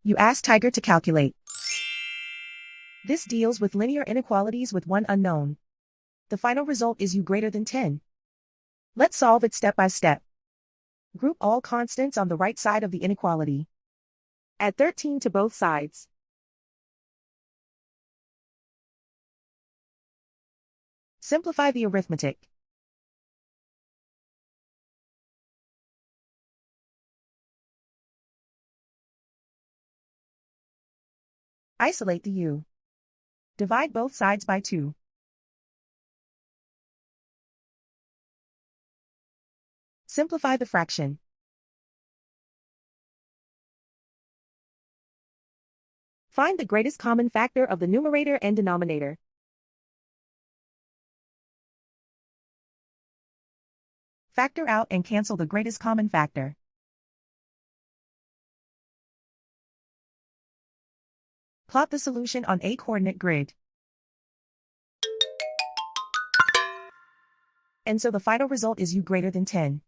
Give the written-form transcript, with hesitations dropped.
You ask Tiger to calculate. This deals with linear inequalities with one unknown. The final result is u greater than 10. Let's solve it step by step. Group all constants on the right side of the inequality. Add 13 to both sides. Simplify the arithmetic. Isolate the u. Divide both sides by 2. Simplify the fraction. Find the greatest common factor of the numerator and denominator. Factor out and cancel the greatest common factor. Plot the solution on a coordinate grid. And so the final result is u greater than 10.